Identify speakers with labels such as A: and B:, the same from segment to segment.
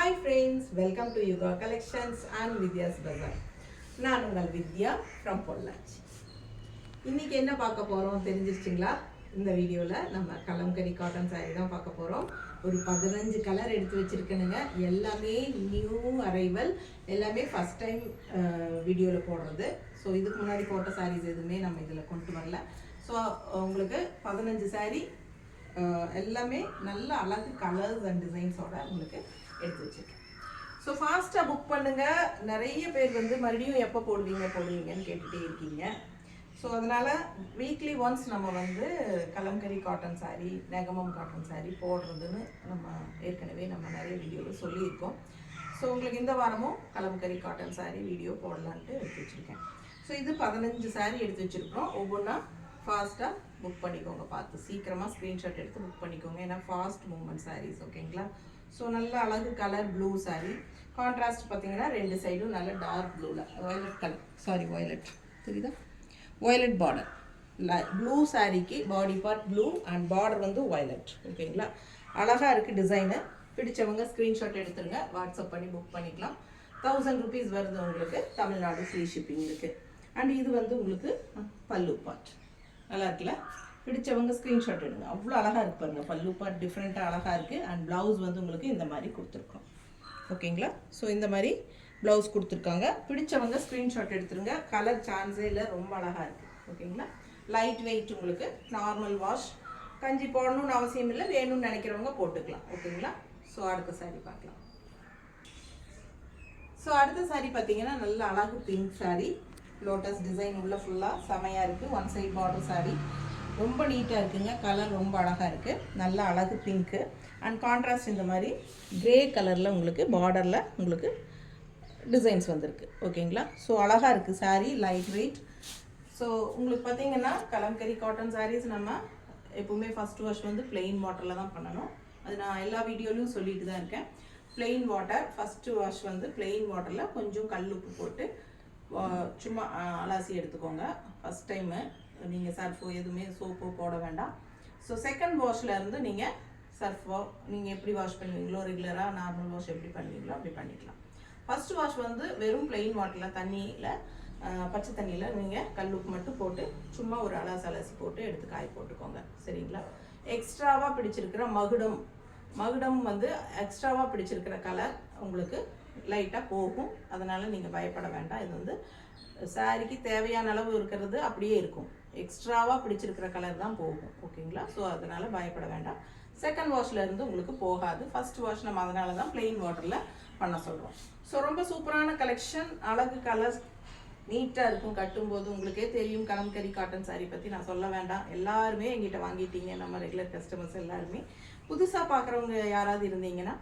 A: Hi friends, welcome to Yuga Collections and Vidya's Bazaar. நான் உங்கள் வித்யா from Pollachi. இன்னைக்கு என்ன பார்க்க போறோம் தெரிஞ்சிருச்சுங்களா? இந்த வீடியோல நம்ம கலம்கரி காட்டன் saree தான் பார்க்க போறோம். ஒரு 15 கலர் எடுத்து வச்சிருக்கேனுங்க. எல்லாமே நியூ அரைவல், எல்லாமே ஃபர்ஸ்ட் டைம் வீடியோல போடுறது. ஸோ இதுக்கு முன்னாடி போட்ட sarees எதுவுமே நம்ம இதில் கொண்டு வரல. ஸோ உங்களுக்கு 15 saree எல்லாமே நல்ல அழகு கலர்ஸ் அண்ட் டிசைன்ஸோட உங்களுக்கு எடுத்து வச்சிருக்கேன். ஸோ ஃபாஸ்ட்டாக புக் பண்ணுங்கள். நிறைய பேர் வந்து மறுபடியும் எப்போ போடுவீங்கன்னு கேட்டுகிட்டே இருக்கீங்க. ஸோ அதனால் வீக்லி ஒன்ஸ் நம்ம வந்து கலம்கரி காட்டன் சாரீ, நெகமம் காட்டன் சாரீ போடுறதுன்னு நம்ம ஏற்கனவே நம்ம நிறைய வீடியோவில் சொல்லியிருக்கோம். ஸோ உங்களுக்கு இந்த வாரமும் கலம்கரி காட்டன் சாரீ வீடியோ போடலான்ட்டு எடுத்து வச்சுருக்கேன். ஸோ இது 15 சாரீ எடுத்து வச்சுருக்கோம். ஒவ்வொன்றா ஃபாஸ்ட்டாக புக் பண்ணிக்கோங்க. பார்த்து சீக்கிரமாக ஸ்க்ரீன்ஷாட் எடுத்து புக் பண்ணிக்கோங்க. ஏன்னா ஃபாஸ்ட் மூவ்மெண்ட் சாரீஸ், ஓகேங்களா? ஸோ நல்ல அழகு கலர் ப்ளூ சாரீ. கான்ட்ராஸ்ட் பார்த்தீங்கன்னா ரெண்டு சைடும் நல்ல டார்க் ப்ளூவில் வயலட் கலர், வயலட் தெரியுதா, வயலட் பார்டர். ப்ளூ சாரீக்கு body part blue and border வந்து வயலட், ஓகேங்களா? அழகாக இருக்குது டிசைனு. பிடிச்சவங்க ஸ்க்ரீன்ஷாட் எடுத்துருங்க, வாட்ஸ்அப் பண்ணி புக் பண்ணிக்கலாம். 1000 rupees வருது உங்களுக்கு. தமிழ்நாடு ஃப்ரீ ஷிப்பிங் இருக்குது. அண்ட் இது வந்து உங்களுக்கு பல்லு பார்ட் நல்லா இருக்குல்ல? பிடிச்சவங்க ஸ்க்ரீன்ஷாட் எடுங்க. அவ்வளோ அழகாக இருக்கு பாருங்கள். பல்லு பார்ட் டிஃப்ரெண்ட்டாக அழகாக இருக்குது. அண்ட் ப்ளவுஸ் வந்து உங்களுக்கு இந்த மாதிரி கொடுத்துருக்கோம், ஓகேங்களா? ஸோ இந்த மாதிரி ப்ளவுஸ் கொடுத்துருக்காங்க. பிடிச்சவங்க ஸ்க்ரீன்ஷாட் எடுத்துருங்க. கலர் சான்ஸே இல்லை, ரொம்ப அழகாக இருக்குது, ஓகேங்களா? லைட் வெயிட், உங்களுக்கு நார்மல் வாஷ், கஞ்சி போடணும்னு அவசியம் இல்லை. வேணும்னு நினைக்கிறவங்க போட்டுக்கலாம், ஓகேங்களா? ஸோ அடுத்த சாரீ பார்க்கலாம். ஸோ அடுத்த சாரீ பார்த்தீங்கன்னா நல்ல அழகு பிங்க் சாரீ, லோட்டஸ் டிசைன் உள்ள ஃபுல்லாக செமையாக இருக்குது. ஒன் சைட் பார்டர் சாரீ, ரொம்ப நீட்டாக இருக்குங்க. கலர் ரொம்ப அழகாக இருக்குது. நல்ல அழகு பிங்க்கு அண்ட் கான்ட்ராஸ்ட் இந்த மாதிரி கிரே கலரில் உங்களுக்கு பார்டரில் உங்களுக்கு டிசைன்ஸ் வந்திருக்கு, ஓகேங்களா? ஸோ அழகாக இருக்குது சாரீ, லைட் வெயிட். ஸோ உங்களுக்கு பார்த்தீங்கன்னா கலம்கரி காட்டன் சாரீஸ் நம்ம எப்போவுமே ஃபஸ்ட் வாஷ் வந்து பிளெயின் வாட்டரில் தான் பண்ணணும். அது நான் எல்லா வீடியோலையும் சொல்லிட்டு தான் இருக்கேன். பிளெயின் வாட்டர் ஃபஸ்ட்டு வாஷ் வந்து பிளெயின் வாட்டரில் கொஞ்சம் கல்லுப்பு போட்டு சும்மா அலாசி எடுத்துக்கோங்க. ஃபஸ்ட் டைமு நீங்கள் சர்ஃபோ எதுவுமே சோப்போ போட வேண்டாம். ஸோ செகண்ட் வாஷில் இருந்து நீங்கள் சர்ஃபோ நீங்கள் எப்படி வாஷ் பண்ணுவீங்களோ, ரெகுலராக நார்மல் வாஷ் எப்படி பண்ணுவீங்களோ அப்படி பண்ணிக்கலாம். ஃபஸ்ட்டு வாஷ் வந்து வெறும் பிளெயின் வாட்டரில், தண்ணியில், பச்சை தண்ணியில் நீங்கள் கல்லுப்பு மட்டும் போட்டு சும்மா ஒரு அலாசி போட்டு எடுத்து காய போட்டுக்கோங்க, சரிங்களா? எக்ஸ்ட்ராவாக பிடிச்சிருக்கிற மகுடம் வந்து எக்ஸ்ட்ராவாக பிடிச்சிருக்கிற கலர் உங்களுக்கு லைட்டாக போகும். அதனால் நீங்கள் பயப்பட வேண்டாம். இது வந்து சாரிக்கு தேவையான அளவு இருக்கிறது அப்படியே இருக்கும். எக்ஸ்ட்ராவாக பிடிச்சிருக்கிற கலர் தான் போகும், ஓகேங்களா? ஸோ அதனால் பயப்பட வேண்டாம். செகண்ட் வாஷில் இருந்து உங்களுக்கு போகாது. ஃபஸ்ட் வாஷ் நம்ம அதனால தான் பிளெயின் வாட்டரில் பண்ண சொல்கிறோம். ஸோ ரொம்ப சூப்பரான கலெக்ஷன், அழகு கலர்ஸ், நீட்டாக இருக்கும். கட்டும்போது உங்களுக்கே தெரியும். கலம்கரி காட்டன் சாரீ பற்றி நான் சொல்ல வேண்டாம். எல்லாருமே எங்கிட்ட வாங்கிட்டீங்க, நம்ம ரெகுலர் கஸ்டமர்ஸ் எல்லாருமே. புதுசாக பார்க்குறவங்க யாராவது இருந்தீங்கன்னா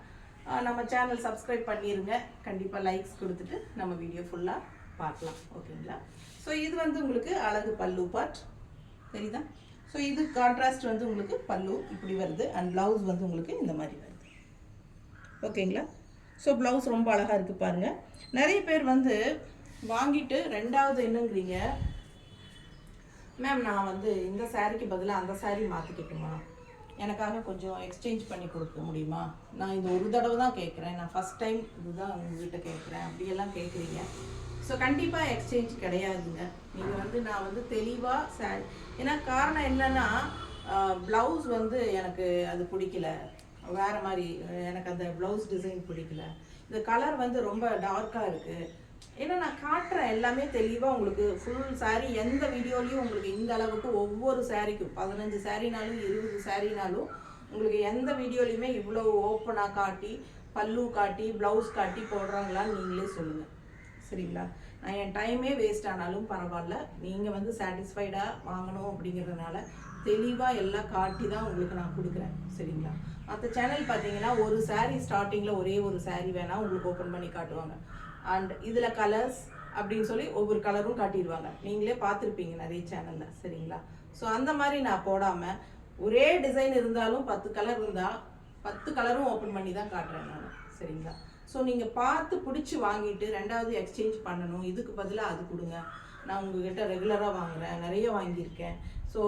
A: நம்ம சேனல் சப்ஸ்கிரைப் பண்ணிடுங்க. கண்டிப்பாக லைக்ஸ் கொடுத்துட்டு நம்ம வீடியோ ஃபுல்லாக பார்க்கலாம், ஓகேங்களா? ஸோ இது வந்து உங்களுக்கு அழகு பல்லு பார்ட் தெரியுதா? ஸோ இது கான்ட்ராஸ்ட் வந்து உங்களுக்கு பல்லு இப்படி வருது அண்ட் ப்ளவுஸ் வந்து உங்களுக்கு இந்த மாதிரி வருது, ஓகேங்களா? ஸோ ப்ளவுஸ் ரொம்ப அழகாக இருக்குது பாருங்கள். நிறைய பேர் வந்து வாங்கிட்டு ரெண்டாவது என்னங்கிறீங்க, மேம் நான் வந்து இந்த சாரீக்கு பதிலாக அந்த சாரீ மாற்றிக்கிட்டுமா, எனக்காக கொஞ்சம் எக்ஸ்சேஞ்ச் பண்ணி கொடுக்க முடியுமா, நான் இது ஒரு தடவை தான் கேட்குறேன், நான் ஃபஸ்ட் டைம் இதுதான் உங்கள்கிட்ட கேட்குறேன் அப்படியெல்லாம் கேட்குறீங்க. ஸோ கண்டிப்பாக எக்ஸ்சேஞ்ச் கிடையாதுங்க. நீங்கள் வந்து நான் வந்து தெளிவாக சாரி, ஏன்னா காரணம் என்னென்னா ப்ளவுஸ் வந்து எனக்கு அது பிடிக்கல, வேறு மாதிரி எனக்கு அந்த ப்ளவுஸ் டிசைன் பிடிக்கல, இந்த கலர் வந்து ரொம்ப டார்க்காக இருக்குது. ஏன்னா நான் காட்டுறேன் எல்லாமே தெளிவாக உங்களுக்கு ஃபுல் சாரீ. எந்த வீடியோலையும் உங்களுக்கு இந்த அளவுக்கு ஒவ்வொரு சாரீக்கும் 15 சாரீனாலும் 20 சாரீனாலும் உங்களுக்கு எந்த வீடியோலையுமே இவ்வளோ ஓப்பனாக காட்டி, பல்லு காட்டி, ப்ளவுஸ் காட்டி போடுறாங்களான்னு நீங்களே சொல்லுங்கள், சரிங்களா? நான் என் டைமே வேஸ்ட் ஆனாலும் பரவாயில்ல. நீங்கள் வந்து சாட்டிஸ்ஃபைடாக வாங்கணும் அப்படிங்கிறதுனால தெளிவாக எல்லாம் காட்டி தான் உங்களுக்கு நான் கொடுக்குறேன், சரிங்களா? மற்ற சேனல் பார்த்தீங்கன்னா ஒரு சாரீ ஸ்டார்டிங்கில் ஒரே ஒரு சாரீ வேணால் உங்களுக்கு ஓப்பன் பண்ணி காட்டுவாங்க. அண்ட் இதில் கலர்ஸ் அப்படின்னு சொல்லி ஒவ்வொரு கலரும் காட்டிடுவாங்க. நீங்களே பார்த்துருப்பீங்க நிறைய சேனலில், சரிங்களா? ஸோ அந்த மாதிரி நான் போடாமல் ஒரே டிசைன் இருந்தாலும் 10 கலர் இருந்தால் 10 கலரும் ஓப்பன் பண்ணி தான் காட்டுறேன் நான், சரிங்களா? ஸோ நீங்கள் பார்த்து பிடிச்சி வாங்கிட்டு ரெண்டாவது எக்ஸ்சேஞ்ச் பண்ணணும், இதுக்கு பதிலாக அது கொடுங்க, நான் உங்கள்கிட்ட ரெகுலராக வாங்குகிறேன், நிறைய வாங்கியிருக்கேன், ஸோ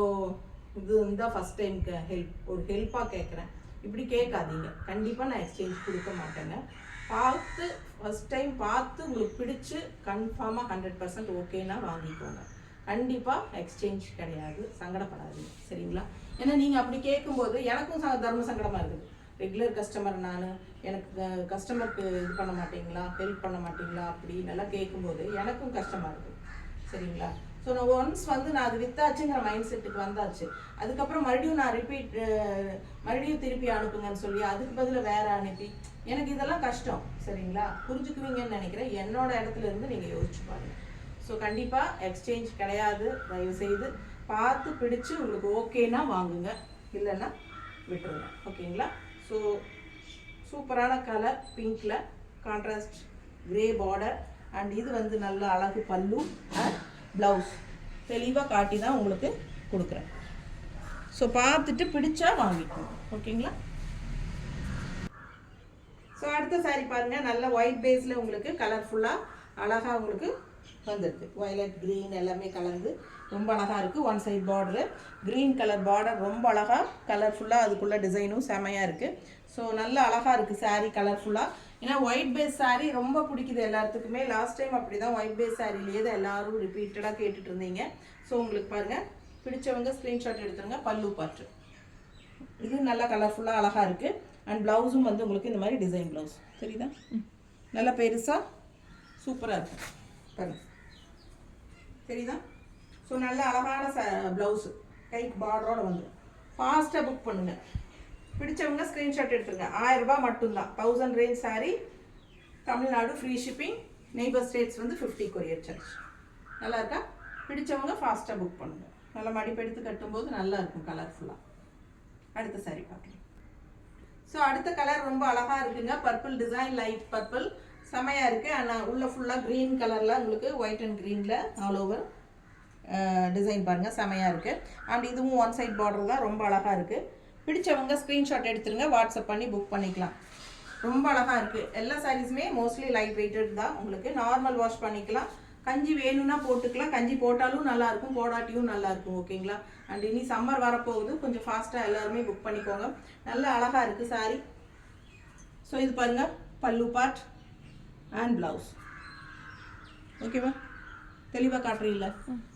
A: இது தான் ஃபஸ்ட் டைமுக்கு ஒரு ஹெல்ப்பாக கேட்குறேன், இப்படி கேட்காதீங்க. கண்டிப்பாக நான் எக்ஸ்சேஞ்ச் கொடுக்க மாட்டேங்க. பார்த்து ஃபஸ்ட் டைம் பார்த்து உங்களுக்கு பிடிச்சி கன்ஃபார்மாக 100% ஓகேன்னா வாங்கிக்கோங்க. கண்டிப்பாக எக்ஸ்சேஞ்ச் கிடையாது, சங்கடப்படாதீங்க சரிங்களா. ஏன்னா நீங்கள் அப்படி கேட்கும்போது எனக்கும் தர்ம சங்கடமாக இருக்குது. ரெகுலர் கஸ்டமர் நான், எனக்கு கஸ்டமருக்கு இது பண்ண மாட்டிங்களா, ஹெல்ப் பண்ண மாட்டிங்களா அப்படி நல்லா கேட்கும்போது எனக்கும் கஷ்டமாக இருக்குது சரிங்களா. ஸோ நான் ஒன்ஸ் வந்து நான் அது வித்தாச்சுங்கிற மைண்ட் செட்டுக்கு வந்தாச்சு. அதுக்கப்புறம் மறுபடியும் நான் மறுபடியும் திருப்பி அனுப்புங்கன்னு சொல்லி அதுக்கு பதில் வேறு அனுப்பி எனக்கு இதெல்லாம் கஷ்டம் சரிங்களா. புரிஞ்சுக்குவீங்கன்னு நினைக்கிறேன். என்னோட இடத்துல இருந்து நீங்கள் யோசிச்சு பாருங்கள். ஸோ கண்டிப்பாக எக்ஸ்சேஞ்ச் கிடையாது. தயவுசெய்து பார்த்து பிடிச்சி உங்களுக்கு ஓகேனா வாங்குங்க, இல்லைன்னா விட்டுருங்க ஓகேங்களா. ஸோ சூப்பரான கலர் பிங்க்கில் கான்ட்ராஸ்ட் கிரே பார்டர் அண்ட் இது வந்து நல்ல அழகு பல்லு அண்ட் ப்ளவுஸ் தெளிவாக காட்டி தான் உங்களுக்கு கொடுக்குறேன். ஸோ பார்த்துட்டு பிடிச்சா வாங்கிக்கோங்க ஓகேங்களா. ஸோ அடுத்த சாரீ பாருங்கள். நல்ல ஒயிட் பேஸில் உங்களுக்கு கலர்ஃபுல்லாக அழகாக உங்களுக்கு வந்துருக்கு. வயலட் க்ரீன் எல்லாமே கலந்து ரொம்ப அழகாக இருக்குது. One side border green colour border ரொம்ப அழகாக கலர்ஃபுல்லாக அதுக்குள்ளே டிசைனும் செமையாக இருக்குது. ஸோ நல்ல அழகாக இருக்குது சாரீ கலர்ஃபுல்லாக. ஏன்னா ஒயிட் பேஸ் சாரீ ரொம்ப பிடிக்குது எல்லாத்துக்குமே. லாஸ்ட் டைம் அப்படி தான் ஒயிட் பேஸ் சாரீலேயே தான் எல்லோரும் ரிப்பீட்டடாக கேட்டுட்டு இருந்தீங்க. ஸோ உங்களுக்கு பாருங்கள், பிடிச்சவங்க ஸ்க்ரீன்ஷாட் எடுத்துருங்க. பல்லு பாட்டு இது நல்லா கலர்ஃபுல்லாக அழகாக இருக்குது. அண்ட் ப்ளவுஸும் வந்து உங்களுக்கு இந்த மாதிரி டிசைன் ப்ளவுஸ் தெரியுதா, நல்லா பெருசாக சூப்பராக இருக்கும் பாருங்க தெரியுதா. ஸோ நல்ல அழகான ப்ளவுஸு கைக்கு பார்டரோடு வந்துடும். ஃபாஸ்ட்டாக புக் பண்ணுங்கள். பிடிச்சவங்க ஸ்க்ரீன்ஷாட் எடுத்துருங்க. 1000 ரூபாய் மட்டும்தான். 1000 range sari, Tamil Nadu free shipping, neighbour states வந்து 50 கொரியர் சார்ஜ். நல்லா இருக்கா? பிடிச்சவங்க ஃபாஸ்ட்டாக புக் பண்ணுங்கள். நல்லா மடிப்பெடுத்து கட்டும்போது நல்லா இருக்கும் கலர்ஃபுல்லாக. அடுத்த சாரீ பார்க்கலாம். ஸோ அடுத்த கலர் ரொம்ப அழகாக இருக்குங்க. பர்பிள் டிசைன், லைட் பர்பிள் செமையாக இருக்குது. ஆனால் உள்ள ஃபுல்லாக க்ரீன் கலரில் உங்களுக்கு ஒயிட் அண்ட் க்ரீனில் ஆல் ஓவர் டிசைன் பாருங்கள் செமையாக இருக்குது. அண்ட் இதுவும் ஒன் சைட் பார்டர் தான், ரொம்ப அழகாக இருக்குது. பிடிச்சவங்க ஸ்க்ரீன்ஷாட் எடுத்துருங்க, வாட்ஸ்அப் பண்ணி புக் பண்ணிக்கலாம். ரொம்ப அழகாக இருக்குது. எல்லா சாரீஸுமே மோஸ்ட்லி லைட் வெயிட்டட் தான். உங்களுக்கு நார்மல் வாஷ் பண்ணிக்கலாம். கஞ்சி வேணும்னா போட்டுக்கலாம். கஞ்சி போட்டாலும் நல்லாயிருக்கும், போடாட்டியும் நல்லாயிருக்கும் ஓகேங்களா. அண்ட் இனி சம்மர் வரப்போகுது, கொஞ்சம் ஃபாஸ்ட்டாக எல்லாருமே புக் பண்ணிக்கோங்க. நல்லா அழகாக இருக்குது சாரீ. ஸோ இது பாருங்கள் பல்லு பார்ட் அண்ட் ப்ளவுஸ் ஓகேவா. தெளிவாக காட்டுறீங்களா?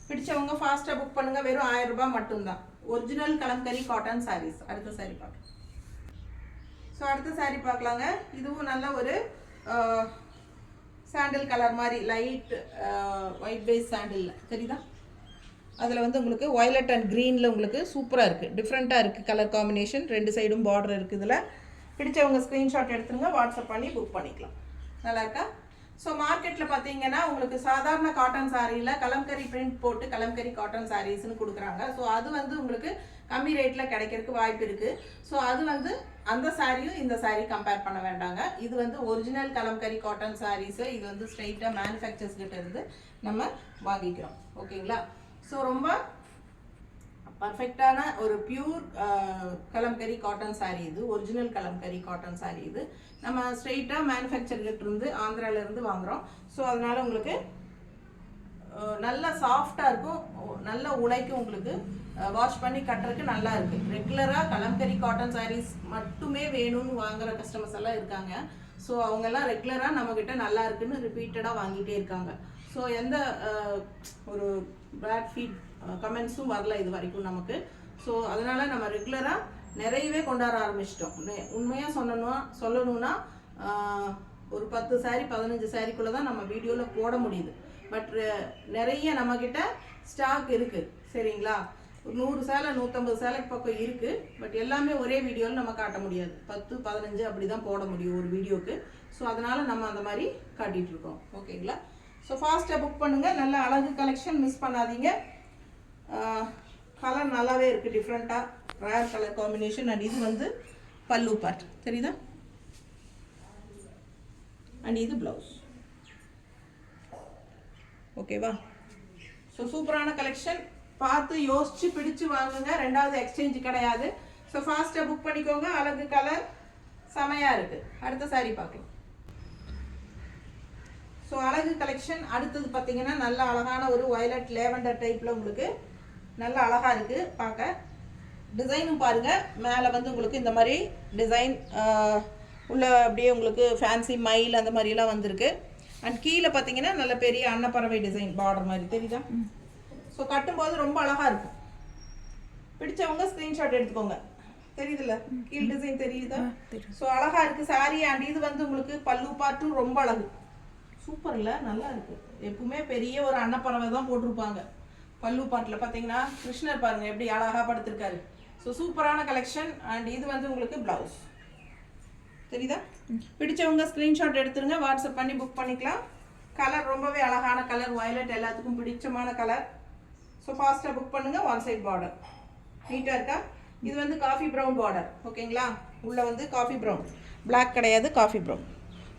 A: பிடிச்சவங்க ஃபாஸ்ட்டாக புக் பண்ணுங்கள். வெறும் 1000 ரூபாய் மட்டும்தான். Original Kalamkari cotton saris. அடுத்த சாரீ பார்க்கலாம். ஸோ அடுத்த சாரீ பார்க்கலாங்க. இதுவும் நல்ல ஒரு சாண்டில் கலர் மாதிரி லைட் ஒயிட் பேஸ் சாண்டில் தெரியுதா. அதில் வந்து உங்களுக்கு வயலட் அண்ட் க்ரீனில் உங்களுக்கு சூப்பராக இருக்குது, டிஃப்ரெண்ட்டாக இருக்குது கலர் காம்பினேஷன். 2 சைடும் பார்டர் இருக்குது. இதில் பிடிச்சவங்க ஸ்க்ரீன்ஷாட் எடுத்துருங்க, வாட்ஸ்அப் பண்ணி புக் பண்ணிக்கலாம். நல்லா இருக்கா? ஸோ மார்க்கெட்டில் பார்த்தீங்கன்னா உங்களுக்கு சாதாரண காட்டன் சாரியில் கலம்கரி பிரிண்ட் போட்டு கலம்கரி காட்டன் சாரீஸ்னு கொடுக்குறாங்க. ஸோ அது வந்து உங்களுக்கு கம்மி ரேட்டில் கிடைக்கிறதுக்கு வாய்ப்பு இருக்குது. ஸோ அது வந்து அந்த சாரியும் இந்த சாரீ கம்பேர் பண்ண வேண்டாங்க. இது வந்து ஒரிஜினல் கலம்கரி காட்டன் சாரீஸு. இது வந்து ஸ்ட்ரெயிட்டாக மேனுஃபேக்சர்ஸ் கிட்ட இருந்து நம்ம வாங்கிக்கிறோம் ஓகேங்களா. ஸோ ரொம்ப பர்ஃபெக்டான ஒரு பியூர் கலம்கரி காட்டன் சாரீ. இது ஒரிஜினல் கலம்கரி காட்டன் சாரீ. இது நம்ம ஸ்ட்ரெயிட்டாக மேனுஃபேக்சர்கிட்ட இருந்து ஆந்திராவிலேருந்து வாங்குகிறோம். ஸோ அதனால் உங்களுக்கு நல்லா சாஃப்டாக இருக்கும், நல்ல உழைக்கும். உங்களுக்கு வாஷ் பண்ணி கட்டுறதுக்கு நல்லா இருக்குது. ரெகுலராக கலம்கரி காட்டன் சாரீஸ் மட்டுமே வேணும்னு வாங்குகிற கஸ்டமர்ஸ் எல்லாம் இருக்காங்க. ஸோ அவங்கெல்லாம் ரெகுலராக நம்மக்கிட்ட நல்லா இருக்குன்னு ரிப்பீட்டடாக வாங்கிட்டே இருக்காங்க. ஸோ எந்த ஒரு பேட் ஃபீட் கமெண்ட்ஸும் வரல இது வரைக்கும் நமக்கு. ஸோ அதனால் நம்ம ரெகுலராக நிறையவே கொண்டாட ஆரம்பிச்சிட்டோம். உண்மையாக சொல்லணும்னா ஒரு 10 சாரீ 15 சாரீக்குள்ளே தான் நம்ம வீடியோவில் போட முடியுது. பட் நிறைய நம்மக்கிட்ட ஸ்டாக் இருக்குது சரிங்களா. 100 சேலை 150 சேலைக்கு பக்கம் இருக்குது. பட் எல்லாமே ஒரே வீடியோவில் நம்ம காட்ட முடியாது. 10 15 அப்படி தான் போட முடியும் ஒரு வீடியோவுக்கு. ஸோ அதனால் நம்ம அந்த மாதிரி காட்டிகிட்ருக்கோம் ஓகேங்களா. ஸோ ஃபாஸ்ட்டாக புக் பண்ணுங்கள். நல்ல அழகு கலெக்ஷன், மிஸ் பண்ணாதீங்க. கலர் நல்லாவே இருக்குது, டிஃப்ரெண்ட்டாக ரேர் கலர் காம்பினேஷன். அண்ட் இது வந்து பல்லு பார்ட் தெரியுதா. அண்ட் இது ப்ளவுஸ் ஓகேவா. ஸோ சூப்பரான கலெக்ஷன். பார்த்து யோசிச்சு பிடிச்சு வாங்குங்க. ரெண்டாவது எக்ஸ்சேஞ்ச் கிடையாது. ஸோ ஃபாஸ்ட்டாக புக் பண்ணிக்கோங்க. அழகு கலர் செமையாக இருக்குது. அடுத்த சாரீ பார்க்கலாம். ஸோ அழகு கலெக்ஷன் அடுத்தது பார்த்தீங்கன்னா நல்ல அழகான ஒரு வயலட் லேவண்டர் டைப்பில் உங்களுக்கு நல்ல அழகாக இருக்குது பார்க்க. டிசைனும் பாருங்கள், மேலே வந்து உங்களுக்கு இந்த மாதிரி டிசைன் உள்ள அப்படியே உங்களுக்கு ஃபேன்சி மயில் அந்த மாதிரிலாம் வந்திருக்கு. அண்ட் கீழே பார்த்தீங்கன்னா நல்ல பெரிய அன்னப்பறவை டிசைன் பார்டர் மாதிரி தெரியுதா? ஸோ கட்டும்போது ரொம்ப அழகாக இருக்கும். பிடிச்சவங்க ஸ்க்ரீன்ஷாட் எடுத்துக்கோங்க. தெரியுதுல்ல, கீழ் டிசைன் தெரியுதா? ஸோ அழகாக இருக்குது சாரி. அண்ட் இது வந்து உங்களுக்கு பல்லு பார்ட்டும் ரொம்ப அழகு, சூப்பரில் நல்லா இருக்குது. எப்பவுமே பெரிய ஒரு அன்னப்பறவை தான் போட்டிருப்பாங்க. பல்லு பார்ட்டில் பார்த்தீங்கன்னா கிருஷ்ணர் பாருங்கள் எப்படி அழகாக படுத்திருக்காரு. ஸோ சூப்பரான கலெக்ஷன். அண்ட் இது வந்து உங்களுக்கு ப்ளவுஸ் தெரியுதா? பிடிச்சவங்க ஸ்க்ரீன்ஷாட் எடுத்துருங்க, வாட்ஸ்அப் பண்ணி புக் பண்ணிக்கலாம். கலர் ரொம்பவே அழகான கலர், வயலட் எல்லாத்துக்கும் பிடிச்சமான கலர். ஸோ ஃபாஸ்ட்டாக புக் பண்ணுங்கள். ஒன் சைட் பார்டர் நீட்டாக இருக்கா? இது வந்து காஃபி ப்ரௌன் பார்டர். ஓகேங்களா? உள்ளே வந்து காஃபி ப்ரௌன், பிளாக் கிடையாது, காஃபி ப்ரௌன்.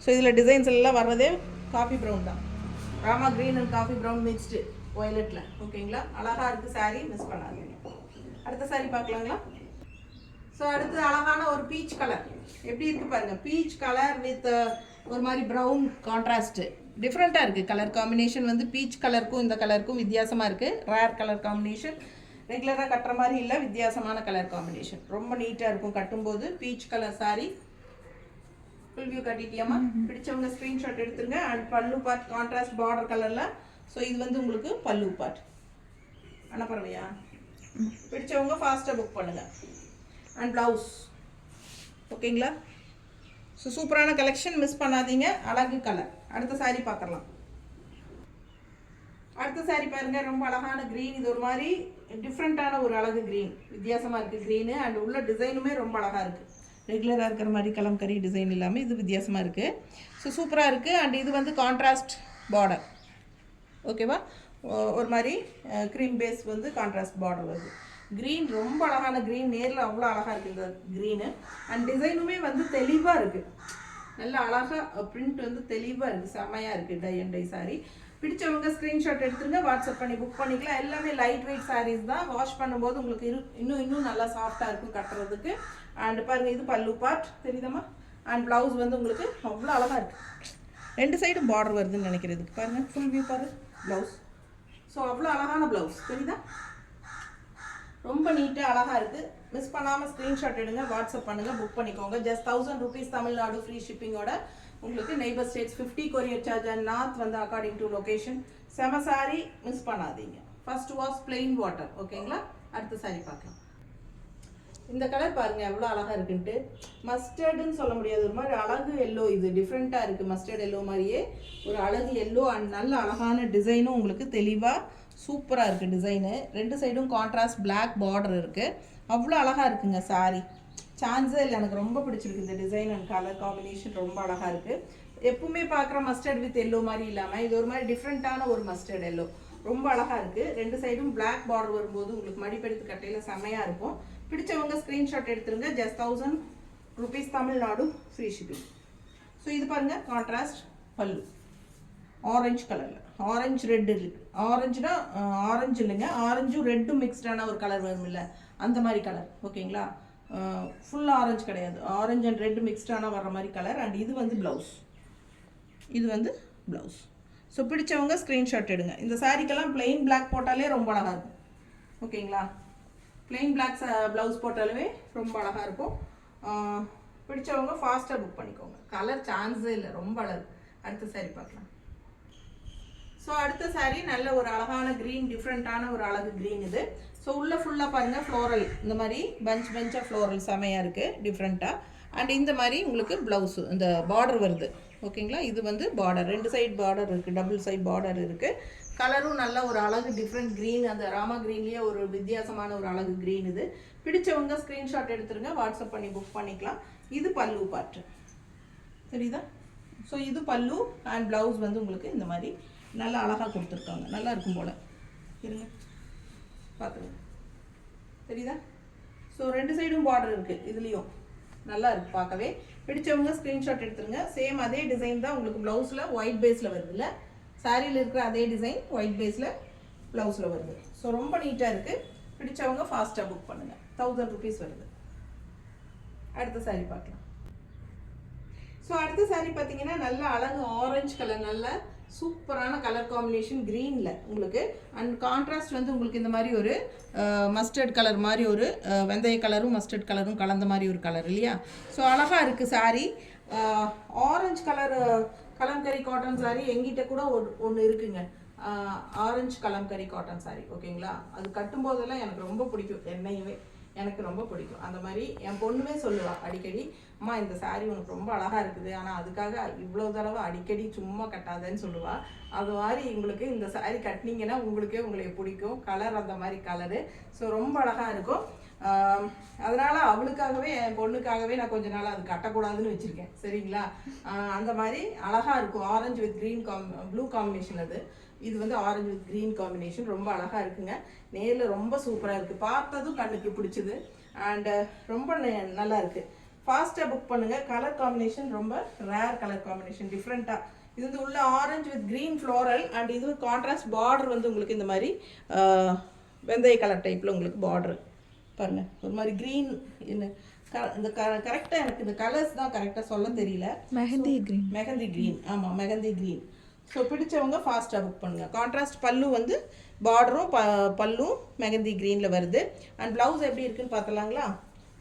A: ஸோ இதில் டிசைன்ஸ் எல்லாம் வர்றதே காஃபி ப்ரௌன் தான். Rama green and coffee brown mixed வயலட்டில். ஓகேங்களா? அழகாக இருக்குது சாரீ, மிஸ் பண்ணாதீங்க. அடுத்த சாரீ பார்க்கலாங்களா? ஸோ அடுத்து அழகான ஒரு பீச் கலர் எப்படி இருக்குது பாருங்கள். பீச் கலர் வித் ஒரு மாதிரி ப்ரௌன் கான்ட்ராஸ்ட்டு, டிஃப்ரெண்ட்டாக இருக்குது. கலர் காம்பினேஷன் வந்து பீச் கலருக்கும் இந்த கலருக்கும் வித்தியாசமாக இருக்குது. ரேர் கலர் காம்பினேஷன், ரெகுலராக கட்டுற மாதிரி இல்லை, வித்தியாசமான கலர் காம்பினேஷன். ரொம்ப நீட்டாக இருக்கும் கட்டும்போது. Peach colour sari full view கட்டிட்டியாமா? பிடிச்சவங்க ஸ்க்ரீன்ஷாட் எடுத்துருங்க. And pallu part contrast border கலரில். ஸோ இது வந்து உங்களுக்கு பல்லு பார்ட். அன்னப்பறவையா? பிடிச்சவங்க ஃபாஸ்ட்டாக புக் பண்ணுங்கள். And blouse. ஓகேங்களா? ஸோ சூப்பரான கலெக்ஷன், மிஸ் பண்ணாதீங்க. அழகு கலர். அடுத்த சாரீ பார்க்கலாம். அடுத்த சாரீ பாருங்கள், ரொம்ப அழகான க்ரீன். இது ஒரு மாதிரி டிஃப்ரெண்ட்டான ஒரு அழகு க்ரீன், வித்தியாசமாக இருக்குது க்ரீனு. அண்ட் உள்ள டிசைனுமே ரொம்ப அழகாக இருக்குது. ரெகுலராக இருக்கிற மாதிரி கலம்கரி டிசைன் இல்லாமல் இது வித்தியாசமாக இருக்குது. ஸோ சூப்பராக இருக்குது. அண்ட் இது வந்து கான்ட்ராஸ்ட் பார்டர். ஓகேவா? ஒரு மாதிரி க்ரீம் பேஸ் வந்து கான்ட்ராஸ்ட் பார்டர் வருது. க்ரீன் ரொம்ப அழகான க்ரீன், நேரில் அவ்வளோ அழகாக இருக்குது இந்த க்ரீனு. அண்ட் டிசைனுமே வந்து தெளிவாக இருக்குது, நல்ல அழகாக பிரிண்ட் வந்து தெளிவாக இருக்குது, செம்மையாக இருக்குது. Tie and dye sari. பிடிச்சவங்க ஸ்க்ரீன்ஷாட் எடுத்துருங்க, வாட்ஸ்அப் பண்ணி புக் பண்ணிக்கலாம். எல்லாமே லைட் வெயிட் சாரீஸ் தான். வாஷ் பண்ணும்போது உங்களுக்கு இன்னும் நல்லா சாஃப்டாக இருக்கும் கட்டுறதுக்கு. அண்ட் பாருங்கள், இது பல்லு பார்ட் தெரியுதம்மா? அண்ட் ப்ளவுஸ் வந்து உங்களுக்கு அவ்வளோ அழகாக இருக்குது. ரெண்டு சைடும் பார்டர் வருதுன்னு நினைக்கிறதுக்கு பாருங்கள். ஃபுல் வியூ பாரு ப்ளவுஸ். ஸோ அவ்வளோ அழகான ப்ளவுஸ் தெரியுதா? ரொம்ப நீட்டாக அழகாக இருக்குது. மிஸ் பண்ணாமல் ஸ்க்ரீன்ஷாட் எடுங்க, வாட்ஸ்அப் பண்ணுங்கள், புக் பண்ணிக்கோங்க. ஜஸ்ட் 1000 rupees தமிழ்நாடு ஃப்ரீ ஷிப்பிங்கோட. உங்களுக்கு neighbour states 50 courier charge. And north வந்து அக்கார்டிங் டு லொக்கேஷன். செம சாரி, மிஸ் பண்ணாதீங்க. First wash plain water. ஓகேங்களா? அடுத்த சாரி பார்க்கலாம். இந்த கலர் பாருங்கள் எவ்வளோ அழகாக இருக்குன்ட்டு. மஸ்டர்டுன்னு சொல்ல முடியாது, ஒரு மாதிரி அழகு எல்லோ. இது டிஃப்ரெண்ட்டாக இருக்குது, மஸ்டர்ட் எல்லோ மாதிரியே ஒரு அழகு எல்லோ. அண்ட் நல்ல அழகான டிசைனும் உங்களுக்கு தெளிவாக சூப்பராக இருக்குது டிசைனு. ரெண்டு சைடும் கான்ட்ராஸ்ட் பிளாக் பார்டர் இருக்குது. அவ்வளோ அழகாக இருக்குங்க சாரீ, சான்ஸே இல்லை. எனக்கு ரொம்ப பிடிச்சிருக்கு இந்த டிசைன் அண்ட் கலர் காம்பினேஷன், ரொம்ப அழகாக இருக்குது. எப்பவுமே பார்க்குற மஸ்டர்ட் வித் எல்லோ மாதிரி இல்லாமல் இது ஒரு மாதிரி டிஃப்ரெண்ட்டான ஒரு மஸ்டர்ட் எல்லோ, ரொம்ப அழகாக இருக்குது. ரெண்டு சைடும் பிளாக் பார்டர் வரும்போது உங்களுக்கு மடிப்பெடுத்து கட்டையில் செம்மையாக இருக்கும். பிடிச்சவங்க ஸ்க்ரீன்ஷாட் எடுத்துருங்க. Just 1000 rupees Tamil Nadu free shipping. So இது பாருங்கள், கான்ட்ராஸ்ட் பல்லு ஆரஞ்சு கலரில், ஆரஞ்சு ரெட் இருக்குது. ஆரஞ்சுனா ஆரஞ்சு இல்லைங்க, ஆரஞ்சும் ரெட்டும் மிக்ஸ்டான ஒரு கலர் வரும் இல்லை, அந்த மாதிரி கலர். ஓகேங்களா? ஃபுல் ஆரஞ்சு கிடையாது, ஆரஞ்சு அண்ட் ரெட் மிக்ஸ்டான வர்ற மாதிரி கலர். அண்ட் இது வந்து ப்ளவுஸ், இது வந்து ப்ளவுஸ். ஸோ பிடிச்சவங்க ஸ்க்ரீன்ஷாட் எடுங்க. இந்த சாரீக்கெல்லாம் பிளெயின் பிளாக் போட்டாலே ரொம்ப அழகாக இருக்கும். ஓகேங்களா? பிளெயின் பிளாக் ப்ளவுஸ் போட்டாலுமே ரொம்ப அழகாக இருக்கும். பிடிச்சவங்க ஃபாஸ்ட்டாக புக் பண்ணிக்கோங்க. கலர் சான்ஸே இல்லை, ரொம்ப அழகு. அடுத்த சாரீ பார்க்கலாம். ஸோ அடுத்த சாரீ நல்ல ஒரு அழகான க்ரீன், டிஃப்ரெண்ட்டான ஒரு அழகு க்ரீன் இது. ஸோ உள்ளே ஃபுல்லாக பாருங்கள் ஃப்ளோரல், இந்த மாதிரி பஞ்சாக ஃப்ளோரல் செமையாக இருக்குது டிஃப்ரெண்ட்டாக. அண்ட் இந்த மாதிரி உங்களுக்கு ப்ளவுஸு இந்த பார்டர் வருது. ஓகேங்களா? இது வந்து பார்டர், ரெண்டு சைடு பார்டர் இருக்குது, டபுள் சைடு பார்டர் இருக்குது. கலரும் நல்ல ஒரு அழகு டிஃப்ரெண்ட் க்ரீன், அந்த ராமா க்ரீன்லேயே ஒரு வித்தியாசமான ஒரு அழகு க்ரீன் இது. பிடிச்சவங்க ஸ்க்ரீன்ஷாட் எடுத்துருங்க, வாட்ஸ்அப் பண்ணி புக் பண்ணிக்கலாம். இது பல்லு பார்ட்டு தெரியுதா? ஸோ இது பல்லு அண்ட் ப்ளவுஸ் வந்து உங்களுக்கு இந்த மாதிரி நல்லா அழகாக கொடுத்துருக்காங்க, நல்லா இருக்கும் போல். இருங்க பார்த்துருங்க, தெரியுதா? ஸோ ரெண்டு சைடும் பார்டர் இருக்குது, இதுலேயும் நல்லா இருக்குது பார்க்கவே. பிடிச்சவங்க ஸ்க்ரீன்ஷாட் எடுத்துருங்க. சேம் அதே டிசைன் தான் உங்களுக்கு ப்ளவுஸில் ஒயிட் பேஸில் வருது இல்லை, சாரியில் இருக்கிற அதே டிசைன் ஒயிட் பேஸில் ப்ளவுஸில் வருது. ஸோ ரொம்ப நீட்டாக இருக்குது. பிடிச்சவங்க ஃபாஸ்ட்டாக புக் பண்ணுங்கள். 1000 rupees வருது. அடுத்த சாரீ பார்க்கலாம். ஸோ அடுத்த சாரீ பார்த்தீங்கன்னா நல்ல அழகு ஆரஞ்சு கலர், நல்ல சூப்பரான கலர் காம்பினேஷன் க்ரீனில் உங்களுக்கு. அண்ட் கான்ட்ராஸ்ட் வந்து உங்களுக்கு இந்த மாதிரி ஒரு மஸ்டர்ட் கலர் மாதிரி ஒரு வெந்தய கலரும் மஸ்டர்ட் கலரும் கலந்த மாதிரி ஒரு கலர் இல்லையா. ஸோ அழகாக இருக்குது sari. Orange colour kalamkari cotton sari எங்கிட்ட கூட ஒன்று இருக்குங்க. ஆரஞ்சு கலம்கரி காட்டன் சாரீ ஓகேங்களா. அது கட்டும்போதெல்லாம் எனக்கு ரொம்ப பிடிக்கும். என்னையுமே எனக்கு ரொம்ப பிடிக்கும். அந்த மாதிரி என் பொண்ணுமே சொல்லுவாள் அடிக்கடி, அம்மா இந்த சாரீ உனக்கு ரொம்ப அழகாக இருக்குது, ஆனால் அதுக்காக இவ்வளோ தடவை அடிக்கடி சும்மா கட்டாதேன்னு சொல்லுவாள். அது மாதிரி உங்களுக்கு இந்த சாரீ கட்டினீங்கன்னா உங்களுக்கு பிடிக்கும். கலர் அந்த மாதிரி கலரு. ஸோ ரொம்ப அழகாக இருக்கும். அதனால் அவளுக்காகவே என் பொண்ணுக்காகவே நான் கொஞ்ச நாள் அது கட்டக்கூடாதுன்னு வச்சுருக்கேன். சரிங்களா. அந்த மாதிரி அழகாக இருக்கும். Orange with green blue combination. இது வந்து ஆரஞ்சு வித் க்ரீன் காம்பினேஷன் ரொம்ப அழகாக இருக்குங்க. நேரில் ரொம்ப சூப்பராக இருக்குது. பார்த்ததும் கண்ணுக்கு பிடிச்சிது. அண்டு ரொம்ப நல்லா இருக்குது. ஃபாஸ்ட்டாக புக் பண்ணுங்கள். கலர் காம்பினேஷன் ரொம்ப ரேர் கலர் காம்பினேஷன், டிஃப்ரெண்ட்டாக. இது வந்து உள்ள orange with green floral and இது கான்ட்ராஸ்ட் பார்டர் வந்து உங்களுக்கு இந்த மாதிரி வெந்தய கலர் டைப்பில் உங்களுக்கு பார்டர் பாருங்கள். ஒரு மாதிரி க்ரீன் இந்த கரெக்டாக எனக்கு இந்த கலர்ஸ் தான் கரெக்டாக சொல்ல தெரியல. மெஹந்தி க்ரீன் ஆமாம், மெஹந்தி க்ரீன். ஸோ பிடிச்சவங்க ஃபாஸ்ட்டாக புக் பண்ணுங்கள். கான்ட்ராஸ்ட் பல்லு வந்து பார்டரும் பல்லும் மெஹந்தி க்ரீனில் வருது. அண்ட் ப்ளவுஸ் எப்படி இருக்குன்னு பார்த்தலாங்களா.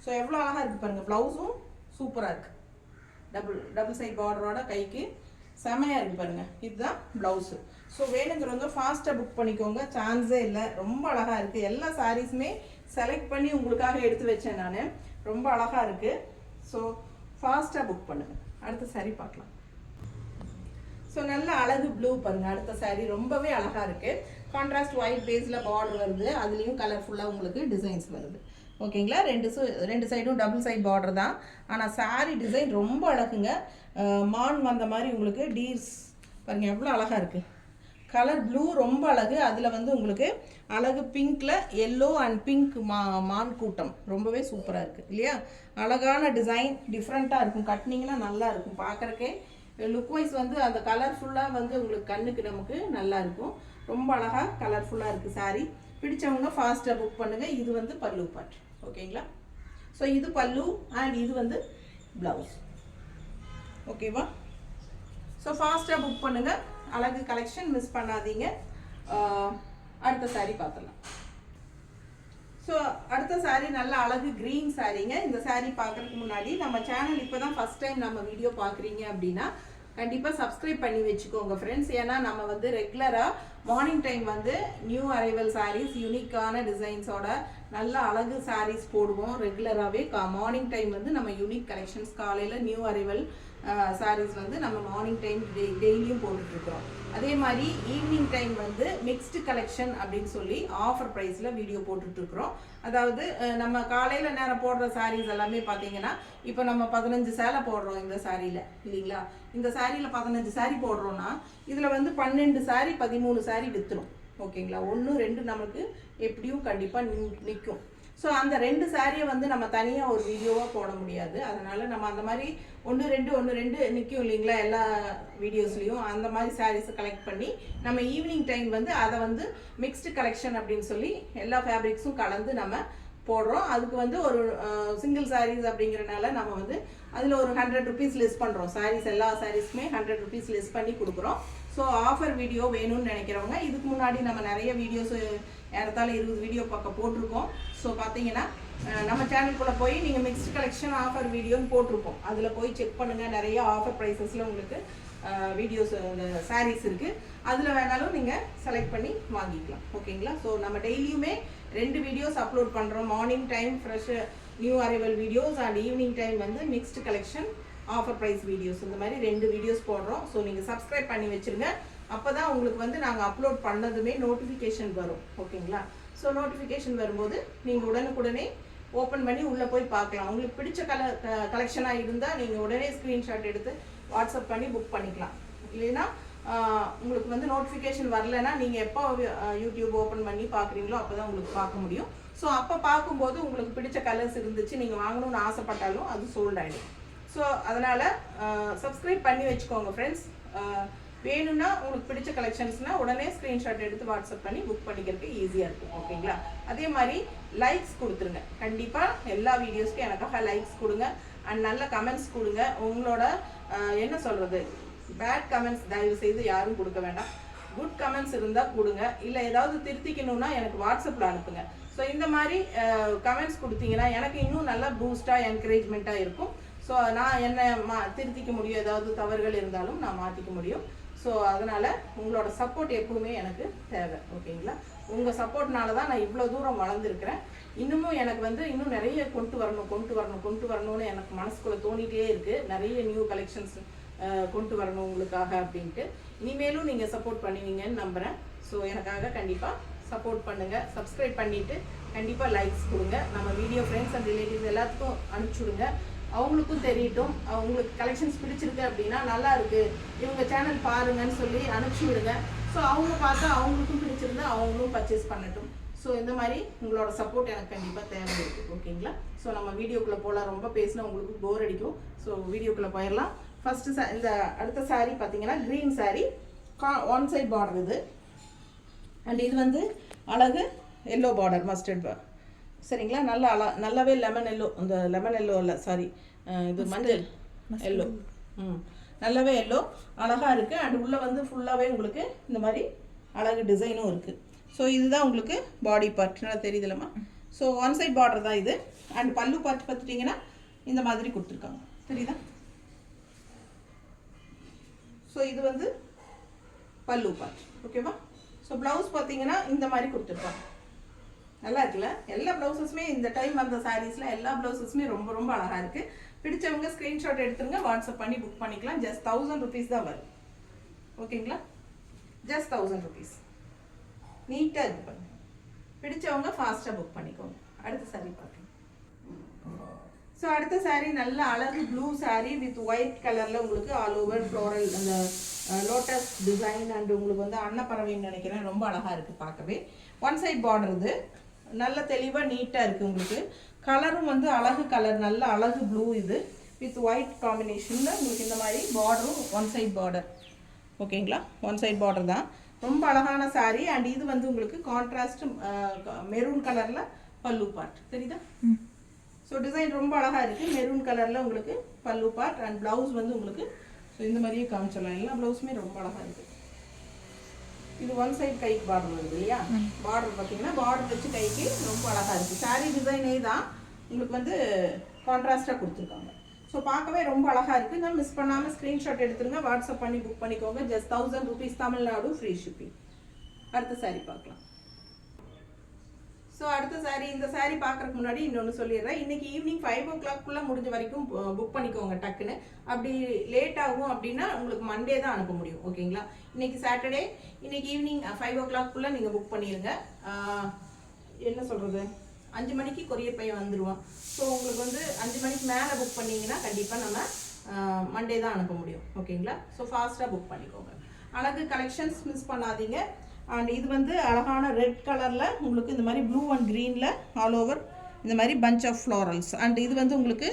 A: ஸோ எவ்வளோ அழகாக இருக்குது பாருங்கள். ப்ளவுஸும் சூப்பராக இருக்குது. டபுள் சைட் பார்டரோட கைக்கு செமையாக இருக்குது பாருங்கள். இதுதான் ப்ளவுஸு. ஸோ வேணுங்கிறவங்க ஃபாஸ்ட்டாக புக் பண்ணிக்கோங்க. சான்ஸே இல்லை. ரொம்ப அழகாக இருக்குது. எல்லா சாரீஸுமே செலக்ட் பண்ணி உங்களுக்காக எடுத்து வச்சேன் நான். ரொம்ப அழகாக இருக்குது. ஸோ ஃபாஸ்ட்டாக புக் பண்ணுங்கள். அடுத்த சாரீ பார்க்கலாம். ஸோ நல்ல அழகு ப்ளூ பாருங்கள். அடுத்த சாரீ ரொம்பவே அழகாக இருக்குது. கான்ட்ராஸ்ட் ஒயிட் பேஸில் பார்டர் வருது. அதுலேயும் கலர்ஃபுல்லாக உங்களுக்கு டிசைன்ஸ் வருது ஓகேங்களா. ரெண்டு சைடும் டபுள் சைட் பார்டர் தான். ஆனால் சாரீ டிசைன் ரொம்ப அழகுங்க. மான் வந்த மாதிரி உங்களுக்கு டீர்ஸ் பாருங்கள் எவ்வளோ அழகாக இருக்குது. கலர் ப்ளூ ரொம்ப அழகு. அதில் வந்து உங்களுக்கு அழகு பிங்க்கில் எல்லோ அண்ட் பிங்க் மான் கூட்டம் ரொம்பவே சூப்பராக இருக்குது இல்லையா. அழகான டிசைன், டிஃப்ரெண்ட்டாக இருக்கும். கட்டினீங்கன்னா நல்லா இருக்கும் பார்க்குறக்கே. லுக் வைஸ் வந்து அந்த கலர்ஃபுல்லாக வந்து உங்களுக்கு கண்ணுக்கு நமக்கு நல்லா இருக்கும். ரொம்ப அழகாக கலர்ஃபுல்லாக இருக்குது சாரீ. பிடிச்சவங்க ஃபாஸ்ட்டாக புக் பண்ணுங்கள். இது வந்து பல்லு பார்ட் ஓகேங்களா. ஸோ இது பல்லு அண்ட் இது வந்து ப்ளவுஸ் ஓகேவா. ஸோ ஃபாஸ்ட்டாக புக் பண்ணுங்கள். அழகு கலெக்ஷன் மிஸ் பண்ணாதீங்க. அடுத்த சாரீ பார்த்துடலாம். ஸோ அடுத்த சாரீ நல்ல அழகு க்ரீன் சாரீங்க. இந்த சாரீ பார்க்குறதுக்கு முன்னாடி நம்ம சேனல் இப்போ தான் ஃபஸ்ட் டைம் நம்ம வீடியோ பார்க்குறீங்க அப்படின்னா கண்டிப்பாக சப்ஸ்கிரைப் பண்ணி வச்சுக்கோங்க ஃப்ரெண்ட்ஸ். ஏன்னா நம்ம வந்து ரெகுலராக மார்னிங் டைம் வந்து நியூ அரைவல் சாரீஸ் யூனிக்கான டிசைன்ஸோட நல்ல அழகு சாரீஸ் போடுவோம் ரெகுலராகவே. மார்னிங் டைம் வந்து நம்ம யூனிக் கலெக்ஷன்ஸ் காலையில் நியூ அரைவல் சாரீஸ் வந்து நம்ம மார்னிங் டைம் டெய்லியும் போட்டுட்ருக்குறோம். அதே மாதிரி ஈவினிங் டைம் வந்து மிக்ஸ்டு கலெக்ஷன் அப்படின்னு சொல்லி ஆஃபர் ப்ரைஸில் வீடியோ போட்டுட்ருக்குறோம். அதாவது நம்ம காலையில் நேரம் போடுற சாரீஸ் எல்லாமே பார்த்தீங்கன்னா இப்போ நம்ம 15 சேலை போடுறோம் இந்த சாரியில் இல்லைங்களா. இந்த சாரியில் 15 சாரீ போடுறோன்னா இதில் வந்து 12 சாரீ 13 சாரீ விற்றுரும் ஓகேங்களா. 1 2 நமக்கு எப்படியும் கண்டிப்பாக நிற்கும். ஸோ அந்த 2 சாரியை வந்து நம்ம தனியாக ஒரு வீடியோவாக போட முடியாது. அதனால் நம்ம அந்த மாதிரி 1 2 நிற்கும் இல்லைங்களா எல்லா வீடியோஸ்லேயும். அந்த மாதிரி சாரீஸை கலெக்ட் பண்ணி நம்ம ஈவினிங் டைம் வந்து அதை வந்து மிக்ஸ்டு கலெக்ஷன் அப்படின்னு சொல்லி எல்லா ஃபேப்ரிக்ஸும் கலந்து நம்ம போடுறோம். அதுக்கு வந்து ஒரு சிங்கிள் சாரீஸ் அப்படிங்கிறனால நம்ம வந்து அதில் ஒரு 100 ருபீஸ் லெஸ் பண்ணுறோம். சாரீஸ் எல்லா சாரீஸுமே 100 ருபீஸ் லெஸ் பண்ணி கொடுக்குறோம். ஸோ ஆஃபர் வீடியோ வேணும்னு நினைக்கிறவங்க இதுக்கு முன்னாடி நம்ம நிறைய வீடியோஸ் ஏறத்தாழ 20 வீடியோ பக்கம் போட்டிருக்கோம். ஸோ பார்த்தீங்கன்னா நம்ம சேனலுக்குள்ளே போய் நீங்கள் மிக்ஸ்டு கலெக்ஷன் ஆஃபர் வீடியோன்னு போட்டிருப்போம். அதில் போய் செக் பண்ணுங்கள். நிறைய ஆஃபர் ப்ரைஸஸில் உங்களுக்கு வீடியோஸ் இந்த சாரீஸ் இருக்குது. அதில் வேணாலும் நீங்கள் செலக்ட் பண்ணி வாங்கிக்கலாம் ஓகேங்களா. ஸோ நம்ம டெய்லியுமே 2 வீடியோஸ் அப்லோட் பண்ணுறோம். Morning time fresh new arrival videos and evening time வந்து mixed collection offer price videos. இந்த மாதிரி 2 வீடியோஸ் போடுறோம். ஸோ நீங்கள் சப்ஸ்கிரைப் பண்ணி வச்சுருங்க. அப்போ தான் உங்களுக்கு வந்து நாங்கள் அப்லோட் பண்ணதுமே நோட்டிஃபிகேஷன் வரும் ஓகேங்களா. ஸோ நோட்டிஃபிகேஷன் வரும்போது நீங்கள் உடனுக்குடனே ஓப்பன் பண்ணி உள்ளே போய் பார்க்கலாம். உங்களுக்கு பிடிச்ச கலெக்ஷனாக இருந்தால் நீங்கள் உடனே ஸ்க்ரீன்ஷாட் எடுத்து வாட்ஸ்அப் பண்ணி புக் பண்ணிக்கலாம். இல்லைன்னா உங்களுக்கு வந்து நோட்டிஃபிகேஷன் வரலைன்னா நீங்கள் எப்போ யூடியூப் ஓப்பன் பண்ணி பார்க்குறீங்களோ அப்போ தான் உங்களுக்கு பார்க்க முடியும். ஸோ அப்போ பார்க்கும்போது உங்களுக்கு பிடிச்ச கலர்ஸ் இருந்துச்சு நீங்கள் வாங்கணும்னு ஆசைப்பட்டாலும் அது சோல்ட் ஆகிடும். ஸோ அதனால் சப்ஸ்கிரைப் பண்ணி வச்சுக்கோங்க ஃப்ரெண்ட்ஸ். வேணும்னா உங்களுக்கு பிடிச்ச கலெக்ஷன்ஸ்னால் உடனே ஸ்க்ரீன்ஷாட் எடுத்து வாட்ஸ்அப் பண்ணி புக் பண்ணிக்கிறதுக்கு ஈஸியாக இருக்கும் ஓகேங்களா. அதே மாதிரி லைக்ஸ் கொடுத்துருங்க. கண்டிப்பாக எல்லா வீடியோஸ்க்கும் எனக்காக லைக்ஸ் கொடுங்க அண்ட் நல்ல கமெண்ட்ஸ் கொடுங்க. உங்களோட என்ன சொல்கிறது பேட் கமெண்ட்ஸ் தயவு செய்து யாரும் கொடுக்க வேண்டாம். குட் கமெண்ட்ஸ் இருந்தால் கொடுங்க. இல்லை ஏதாவது திருத்திக்கணும்னா எனக்கு வாட்ஸ்அப்பில் அனுப்புங்க. ஸோ இந்த மாதிரி கமெண்ட்ஸ் கொடுத்தீங்கன்னா எனக்கு இன்னும் நல்லா பூஸ்டாக என்கரேஜ்மெண்ட்டாக இருக்கும். ஸோ நான் என்ன திருத்திக்க முடியும், ஏதாவது தவறுகள் இருந்தாலும் நான் மாற்றிக்க முடியும். ஸோ அதனால் உங்களோட சப்போர்ட் எப்பவுமே எனக்கு தேவை. ஓகேங்களா? உங்கள் சப்போர்ட்னால தான் நான் இவ்வளோ தூரம் வளர்ந்துருக்கிறேன். இன்னமும் எனக்கு வந்து இன்னும் நிறைய கொண்டு வரணும்னு எனக்கு மனசுக்குள்ளே தோணிகிட்டே இருக்குது. நிறைய நியூ கலெக்ஷன்ஸ் கொண்டு வரணும் உங்களுக்காக அப்படின்ட்டு. இனிமேலும் நீங்கள் சப்போர்ட் பண்ணுவீங்கன்னு நம்புகிறேன். ஸோ எனக்காக கண்டிப்பாக சப்போர்ட் பண்ணுங்கள். சப்ஸ்கிரைப் பண்ணிவிட்டு கண்டிப்பாக லைக்ஸ் கொடுங்க. நம்ம வீடியோ ஃப்ரெண்ட்ஸ் அண்ட் ரிலேட்டிவ்ஸ் எல்லாத்துக்கும் அனுப்பிச்சுடுங்க. அவங்களுக்கும் தெரியட்டும். அவங்களுக்கு கலெக்ஷன்ஸ் பிடிச்சிருக்கு அப்படின்னா நல்லா இருக்குது இவங்க சேனல் பாருங்கன்னு சொல்லி அனுப்பிச்சி விடுங்க. ஸோ அவங்க பார்த்தா அவங்களுக்கும் பிடிச்சிருந்தா அவங்களும் பர்ச்சேஸ் பண்ணட்டும். ஸோ இந்த மாதிரி உங்களோட சப்போர்ட் எனக்கு கண்டிப்பாக தேவை இருக்குது. ஓகேங்களா? ஸோ நம்ம வீடியோக்குள்ளே போகலாம். ரொம்ப பேசினா உங்களுக்கு போர் அடிக்கும். ஸோ வீடியோக்குள்ளே போயிடலாம். ஃபஸ்ட்டு இந்த அடுத்த சாரீ பார்த்தீங்கன்னா green sari, one side border இது. அண்ட் இது வந்து அழகு எல்லோ பார்டர், மஸ்டர்ட் பார்டர். சரிங்களா? நல்லாவே லெமன் எல்லோ, இந்த லெமன் எல்லோ இல்லை சாரி, இது மஞ்சள் எல்லோ. நல்லாவே எல்லோ அழகாக இருக்குது. அண்ட் உள்ளே வந்து ஃபுல்லாகவே உங்களுக்கு இந்த மாதிரி அழகு டிசைனும் இருக்குது. ஸோ இதுதான் உங்களுக்கு பாடி பார்ட். நல்லா தெரியுதுலம்மா? ஸோ ஒன் சைட் பார்டர் தான் இது. அண்ட் பல்லு பார்ட் பார்த்துட்டிங்கன்னா இந்த மாதிரி கொடுத்துருக்காங்க. தெரியுதா? ஸோ இது வந்து பல்லு பார்ட். ஓகேவா? ஸோ ப்ளவுஸ் பார்த்தீங்கன்னா இந்த மாதிரி கொடுத்துருக்காங்க. நல்லா இருக்குல்ல? எல்லா ப்ளவுஸஸுமே இந்த டைம் அந்த சாரீஸில் எல்லா ப்ளவுஸஸுமே ரொம்ப ரொம்ப அழகாக இருக்குது. பிடிச்சவங்க ஸ்க்ரீன்ஷாட் எடுத்துருங்க, வாட்ஸ்அப் பண்ணி புக் பண்ணிக்கலாம். ஜஸ்ட் 1000 rupees தான் வரும். ஓகேங்களா? Just 1000 rupees. நீட்டாக இது பண்ணுங்க. பிடிச்சவங்க ஃபாஸ்ட்டாக புக் பண்ணிக்கோங்க. அடுத்த சாரீ பார்க்கலாம். ஸோ அடுத்த சாரீ நல்ல அழகு ப்ளூ சாரீ வித் ஒயிட் கலரில் உங்களுக்கு ஆல் ஓவர் ஃப்ளோரல் அந்த லோட்டஸ் டிசைன் அண்ட் உங்களுக்கு வந்து அன்னப்பறவைன்னு நினைக்கிறேன். ரொம்ப அழகாக இருக்குது பார்க்கவே. ஒன் சைட் பார்டர் இது. நல்ல தெளிவாக நீட்டாக இருக்குது. உங்களுக்கு கலரும் வந்து அழகு கலர், நல்ல அழகு ப்ளூ இது வித் ஒயிட் காம்பினேஷனில் உங்களுக்கு இந்த மாதிரி பார்டரும் ஒன் சைட் பார்டர். ஓகேங்களா? ஒன் சைட் பார்டர் தான். ரொம்ப அழகான சாரீ. அண்ட் இது வந்து உங்களுக்கு கான்ட்ராஸ்ட் மெரூன் கலரில் பல்லு பார்ட். தெரியுதா? ஸோ டிசைன் ரொம்ப அழகாக இருக்குது. மெரூன் கலரில் உங்களுக்கு பல்லு பார்ட் அண்ட் ப்ளவுஸ் வந்து உங்களுக்கு ஸோ இந்த மாதிரியே காமிச்சிடலாம். எல்லா ப்ளவுஸுமே ரொம்ப அழகாக இருக்குது. இது ஒன் சைட் கைக்கு பார்டர் வருது இல்லையா? பார்டர் பார்த்தீங்கன்னா பார்டர் வச்சு கைக்கு ரொம்ப அழகாக இருக்குது. சாரீ டிசைனே தான் உங்களுக்கு வந்து கான்ட்ராஸ்டாக கொடுத்துருக்காங்க. ஸோ பார்க்கவே ரொம்ப அழகாக இருக்குது. நான் மிஸ் பண்ணாமல் ஸ்க்ரீன்ஷாட் எடுத்துருங்க, வாட்ஸ்அப் பண்ணி புக் பண்ணிக்கோங்க. Just 1000 rupees, Tamil Nadu free shipping. அடுத்த சாரீ பார்க்கலாம். ஸோ அடுத்த சாரீ, இந்த சாரீ பார்க்குறதுக்கு முன்னாடி இன்னொன்று சொல்லிடுறேன். இன்றைக்கி ஈவினிங் 5 o'clock முடிஞ்ச வரைக்கும் புக் பண்ணிக்கோங்க டக்குன்னு. அப்படி லேட் ஆகும் அப்படின்னா உங்களுக்கு மண்டே தான் அனுப்ப முடியும். ஓகேங்களா? இன்றைக்கி சாட்டர்டே, இன்றைக்கி ஈவினிங் 5 o'clock நீங்கள் புக் பண்ணிடுங்க. என்ன சொல்கிறது, 5 மணிக்கு கொரியர் பையன் வந்துடுவான். ஸோ உங்களுக்கு வந்து 5 மணிக்கு மேலே புக் பண்ணிங்கன்னா கண்டிப்பாக நம்ம மண்டே தான் அனுப்ப முடியும். ஓகேங்களா? ஸோ ஃபாஸ்ட்டாக புக் பண்ணிக்கோங்க. அழகு கலெக்ஷன்ஸ் மிஸ் பண்ணாதீங்க. அண்ட் இது வந்து அழகான ரெட் கலரில் உங்களுக்கு இந்த மாதிரி ப்ளூ அண்ட் க்ரீனில் ஆல் ஓவர் இந்த மாதிரி பஞ்ச் ஆஃப் ஃப்ளாரல்ஸ். அண்ட் இது வந்து உங்களுக்கு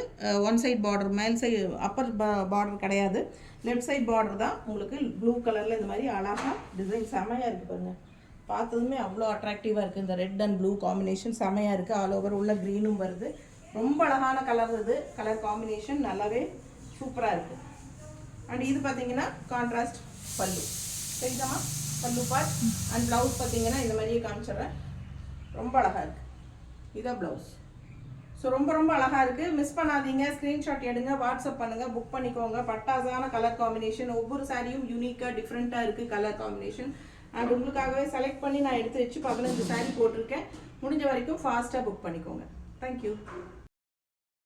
A: ஒன் சைட் பார்டர், மேல் சைடு அப்பர் பார்டர் கிடையாது, லெஃப்ட் சைட் பார்டர் தான். உங்களுக்கு ப்ளூ கலரில் இந்த மாதிரி அழகாக டிசைன் செமையாக இருக்குது பாருங்கள். பார்த்ததுமே அவ்வளோ அட்ராக்டிவாக இருக்குது. இந்த ரெட் அண்ட் ப்ளூ காம்பினேஷன் செமையாக இருக்குது. ஆல் ஓவர் உள்ள க்ரீனும் வருது. ரொம்ப அழகான கலர் இது. கலர் காம்பினேஷன் நல்லாவே சூப்பராக இருக்குது. அண்ட் இது பார்த்தீங்கன்னா கான்ட்ராஸ்ட் பல்லு. சரிதாம்மா? பல்லு பார்ட் அண்ட் ப்ளவுஸ் பார்த்தீங்கன்னா இந்த மாதிரியே காமிச்சிட்றேன். ரொம்ப அழகாக இருக்குது. இதான் ப்ளவுஸ். ஸோ ரொம்ப ரொம்ப அழகாக இருக்குது. மிஸ் பண்ணாதீங்க. ஸ்க்ரீன்ஷாட் எடுங்க, வாட்ஸ்அப் பண்ணுங்கள், புக் பண்ணிக்கோங்க. பட்டாசான கலர் காம்பினேஷன். ஒவ்வொரு சாரியும் யூனிக்காக டிஃப்ரெண்ட்டாக இருக்குது கலர் காம்பினேஷன். அண்ட் உங்களுக்காகவே செலக்ட் பண்ணி நான் எடுத்து வச்சு 15 சாரீ போட்டிருக்கேன். முடிஞ்ச வரைக்கும் ஃபாஸ்ட்டாக புக் பண்ணிக்கோங்க. தேங்க்யூ.